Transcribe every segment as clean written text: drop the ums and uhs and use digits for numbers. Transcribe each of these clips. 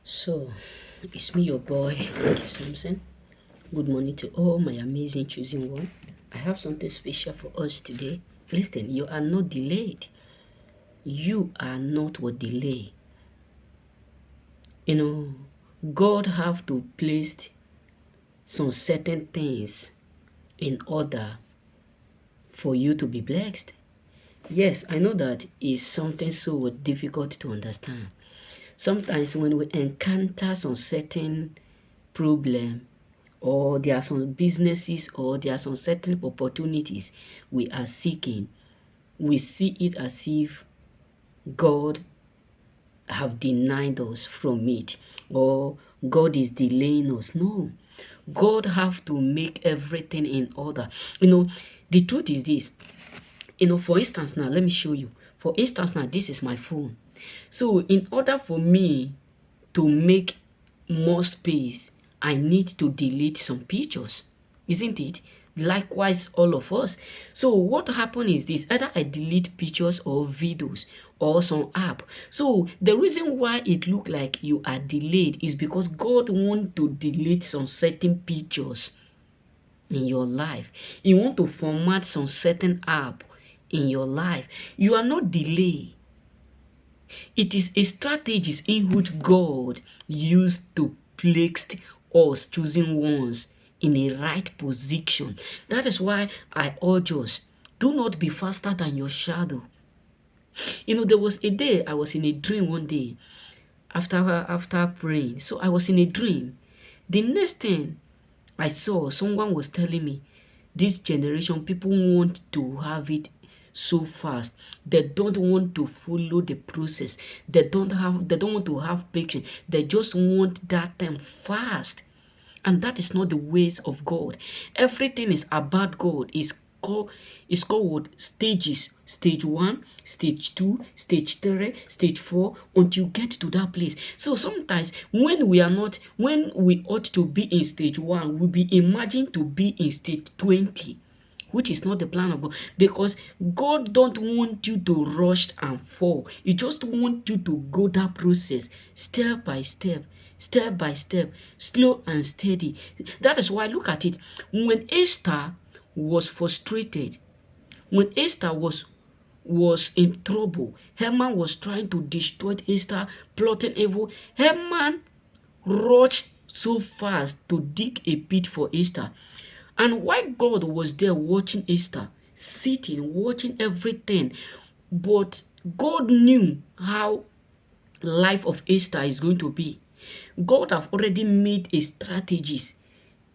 So, it's me, your boy, K. Samson. Good morning to all my amazing choosing one. I have something special for us today. Listen, you are not delayed. You are not what delay. You know, God have to place some certain things in order for you to be blessed. Yes, I know that is something so difficult to understand. Sometimes when we encounter some certain problem, or there are some businesses, or there are some certain opportunities we are seeking, we see it as if God have denied us from it, or God is delaying us. No, God have to make everything in order. The truth is this. For instance, now let me show you. For instance, now this is my phone. So in order for me to make more space, I need to delete some pictures, isn't it? Likewise, all of us. So what happened is this: either I delete pictures or videos or some app. So the reason why it look like you are delayed is because God want to delete some certain pictures in your life. You want to format some certain app in your life. You are not delayed. It is a strategy in which God used to place us choosing ones in a right position. That is why I urge us, do not be faster than your shadow. There was a day I was in a dream one day after praying. So I was in a dream. The next thing I saw, someone was telling me, this generation, people want to have it so fast. They don't want to follow the process. They don't want to have patience. They just want that thing fast. And that is not the ways of God. Everything is about God. It's called what? Stages. Stage 1, stage 2, stage 3, stage 4, until you get to that place. So sometimes when we ought to be in stage 1, we'll be imagined to be in stage 20, which is not the plan of God, because God don't want you to rush and fall. He just want you to go that process step by step, step by step, slow and steady. That is why, look at it. When Esther was frustrated, when Esther was in trouble, Haman was trying to destroy Esther, plotting evil. Haman rushed so fast to dig a pit for Esther. And while God was there watching Esther, sitting, watching everything, but God knew how life of Esther is going to be. God have already made a strategies,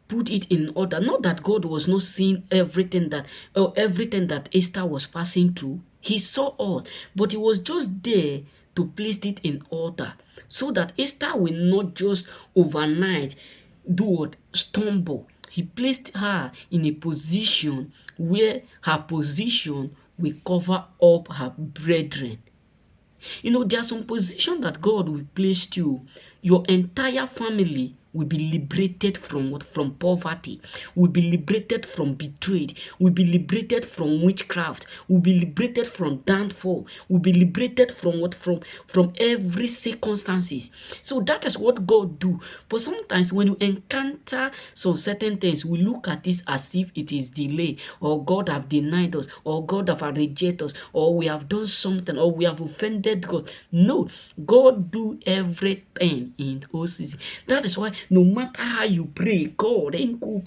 put it in order. Not that God was not seeing everything that Esther was passing through. He saw all, but he was just there to place it in order, so that Esther will not just overnight do what? Stumble. He placed her in a position where her position will cover up her brethren. There are some position that God will place you. Your entire family will be liberated from what? From poverty, will be liberated from betrayed, will be liberated from witchcraft, will be liberated from downfall, will be liberated from what? From every circumstances. So that is what God do. But sometimes when you encounter some certain things, we look at this as if it is delay, or God have denied us, or God have rejected us, or we have done something, or we have offended God. No, God do everything in all season. That is why no matter how you pray, God, no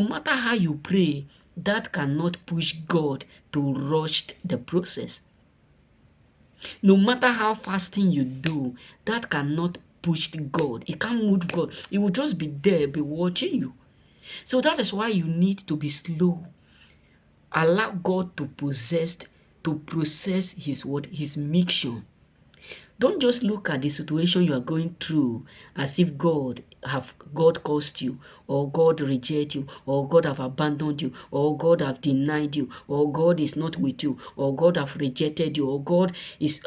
matter how you pray, that cannot push God to rush the process. No matter how fasting you do, that cannot push God. It can't move God. It will just be there, be watching you. So that is why you need to be slow. Allow God to process his word, his mission. Don't just look at the situation you are going through as if God caused you, or God reject you, or God have abandoned you, or God have denied you, or God is not with you, or God have rejected you, or God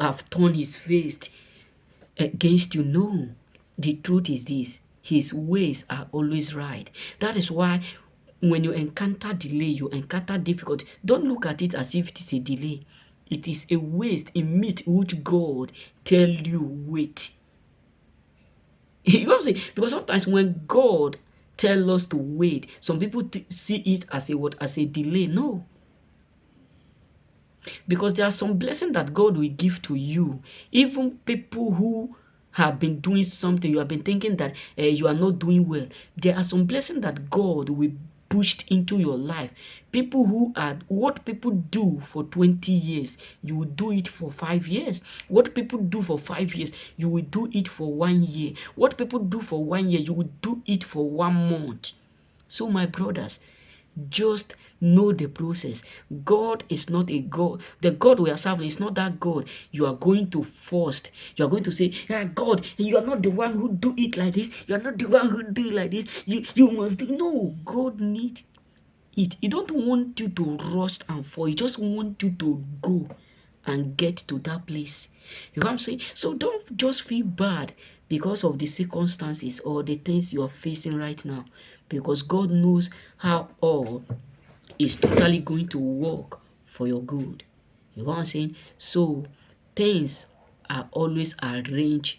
have turned his face against you. No. The truth is this: his ways are always right. That is why when you encounter delay, you encounter difficulty, don't look at it as if it is a delay. It is a waste in midst which God tell you wait. You know what I'm saying? Because sometimes when God tell us to wait, some people see it as a what? As a delay. No. Because there are some blessings that God will give to you. Even people who have been doing something, you have been thinking that you are not doing well. There are some blessings that God will push into your life. People who are what people do for 20 years, you will do it for 5 years. What people do for 5 years, you will do it for 1 year. What people do for 1 year, you will do it for 1 month. So my brothers, just know the process. God is not a God. The God we are serving is not that God you are going to force. You are going to say, yeah, God, you are not the one who do it like this. You are not the one who do it like this. You must do. No, God needs it. He don't want you to rush and fall. He just want you to go and get to that place. You know what I'm saying? So don't just feel bad because of the circumstances or the things you are facing right now. Because God knows how all is totally going to work for your good. You know what I'm saying? So things are always arranged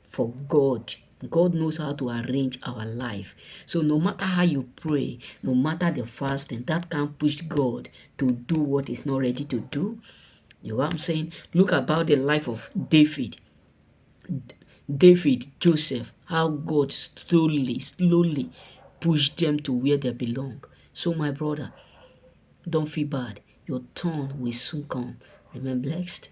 for God. God knows how to arrange our life. So no matter how you pray, no matter the fasting, that can't push God to do what he's not ready to do. You know what I'm saying? Look about the life of David. David, Joseph, how God slowly pushed them to where they belong. So my brother, don't feel bad. Your turn will soon come. Remain blessed.